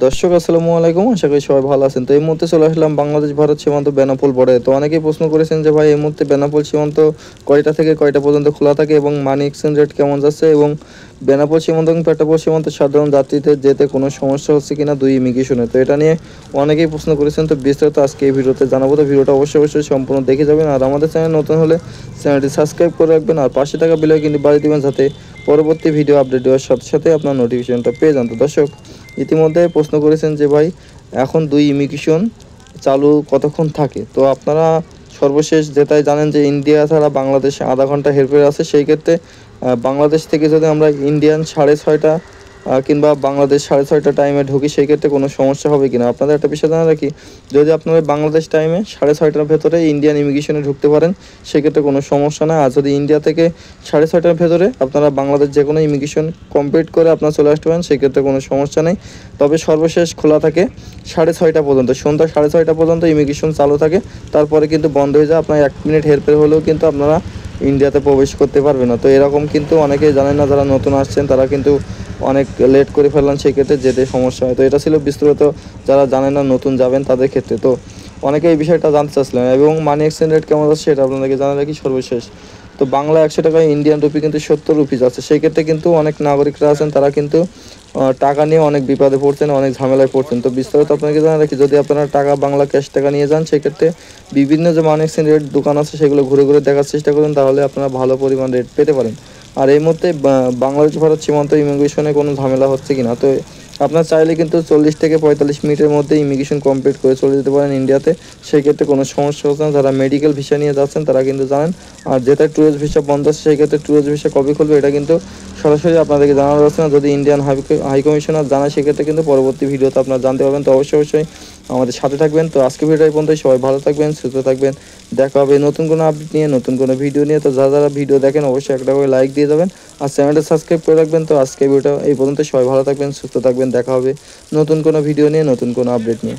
দর্শক আসসালামু আলাইকুম, আশা করি সবাই ভালো আছেন। তো এই মুহূর্তে চলে আসলাম বাংলাদেশ ভারত সীমান্ত বেনাপোল বর্ডারে। তো অনেকেই প্রশ্ন করেছেন যে ভাই এই মুহূর্তে বেনাপোল সীমান্ত কয়টা থেকে কয়টা পর্যন্ত খোলা থাকে এবং মানি এক্সচেঞ্জ রেট কেমন যাচ্ছে, এবং বেনাপোল সীমান্ত এবং পেটাপোল সীমান্ত সাধারণ যাত্রীদের যেতে কোনো সমস্যা হচ্ছে কিনা দুই ইমিগ্রেশনে। তো এটা নিয়ে অনেকেই প্রশ্ন করেছেন, তো বিস্তারিত আজকে এই ভিডিওতে জানাবো। তো ভিডিওটা অবশ্যই সম্পূর্ণ দেখে যাবেন, আর আমাদের চ্যানেল নতুন হলে চ্যানেলটি সাবস্ক্রাইব করে রাখবেন, আর পাশে থাকা বেল আইকনটি বাজিয়ে দিবেন যাতে পরবর্তী ভিডিও আপডেট দেওয়ার সাথে সাথে আপনার নোটিফিকেশনটা পেয়ে যান। তো দর্শক ইতিমধ্যে প্রশ্ন করেছেন যে ভাই এখন দুই ইমিগ্রেশন চালু কতক্ষণ থাকে। তো আপনারা সর্বশেষ যেটাই জানেন যে ইন্ডিয়া ছাড়া বাংলাদেশে আধা ঘন্টা হেরফের আছে। সেই ক্ষেত্রে বাংলাদেশ থেকে যদি আমরা ইন্ডিয়ান 6:30 কিংবা বাংলাদেশ 6:30 টাইমে ঢুকি, সেই ক্ষেত্রে কোনো সমস্যা হবে কিনা। আপনাদের একটা বিষয় জানা রাখি, যদি আপনারা বাংলাদেশ টাইমে 6:30টার ভেতরে ইন্ডিয়ান ইমিগ্রেশনে ঢুকতে পারেন সেক্ষেত্রে কোনো সমস্যা না। আর যদি ইন্ডিয়া থেকে 6:30টার ভেতরে আপনারা বাংলাদেশ যে কোনো ইমিগ্রেশন কমপ্লিট করে আপনারা চলে আসতে পারেন, সেক্ষেত্রে কোনো সমস্যা নেই। তবে সর্বশেষ খোলা থাকে 6:30 পর্যন্ত, সন্ধ্যা 6:30 পর্যন্ত ইমিগ্রেশন চালু থাকে। তারপরে কিন্তু বন্ধ হয়ে যায়। আপনার 1 মিনিট হেরফের হলেও কিন্তু আপনারা ইন্ডিয়াতে প্রবেশ করতে পারবে না। তো এরকম কিন্তু অনেকেই জানেন না, যারা নতুন আসছেন তারা কিন্তু অনেক লেট করে ফেললেন, সেক্ষেত্রে যেতে সমস্যা হয়। তো এটা ছিল বিস্তারিত যারা জানেন না, নতুন যাবেন তাদের ক্ষেত্রে। তো অনেকে এই বিষয়টা জানতে চাচ্ছিলেন, এবং মানি এক্সচেঞ্জ রেট কেমন আছে সেটা আপনাদেরকে জানা রাখি সর্বশেষ। তো বাংলা 100 টাকায় ইন্ডিয়ান রুপি কিন্তু 70 রুপি যাচ্ছে। সেই ক্ষেত্রে কিন্তু অনেক নাগরিকরা আছেন তারা কিন্তু টাকা নিয়ে অনেক বিপদে পড়ছেন, অনেক ঝামেলায় পড়ছেন। তো বিস্তারিত আপনাকে জানা রাখি, যদি আপনারা টাকা বাংলা ক্যাশ টাকা নিয়ে যান সেক্ষেত্রে বিভিন্ন যে মানি এক্সচেঞ্জ রেট দোকান আছে সেগুলো ঘুরে ঘুরে দেখার চেষ্টা করুন, তাহলে আপনারা ভালো পরিমাণ রেট পেতে পারেন। আর এই মুহূর্তে বাংলাদেশ ভারত সীমান্ত ইমিগ্রেশনে কোনো ঝামেলা হচ্ছে কিনা, তো আপনার চাইলে কিন্তু 40 থেকে 45 মিনিটের মধ্যে ইমিগ্রেশন কমপ্লিট করে চলে যেতে পারেন ইন্ডিয়াতে। সেই ক্ষেত্রে কোনো সমস্যা হচ্ছে না। যারা মেডিকেল ভিসা নিয়ে যাচ্ছেন তারা কিন্তু জানেন। আর যেটা ট্যুরিস্ট ভিসা বন্ধ আছে সেই ক্ষেত্রে ট্যুরিস্ট ভিসা কবে খুলবে এটা কিন্তু সরাসরি আপনাদেরকে জানানো যাচ্ছে না। যদি ইন্ডিয়ান হাই কমিশনার জানায় সেক্ষেত্রে কিন্তু পরবর্তী ভিডিওতে আপনারা জানতে পারবেন। তো অবশ্যই আমাদের সাথে থাকবেন। তো আজকে ভিডিও এই পর্যন্তই। সবাই ভালো থাকবেন, সুস্থ থাকবেন। দেখা হবে নতুন কোনো আপডেট নিয়ে, নতুন কোনো ভিডিও নিয়ে। তো যারা ভিডিও দেখেন অবশ্যই একটা করে লাইক দিয়ে যাবেন, আর চ্যানেলটা সাবস্ক্রাইব করে রাখবেন। তো আজকে ভিডিওটা এই পর্যন্ত। সবাই ভালো থাকবেন, সুস্থ থাকবেন। দেখা হবে নতুন কোনো ভিডিও নিয়ে, নতুন কোনো আপডেট নিয়ে।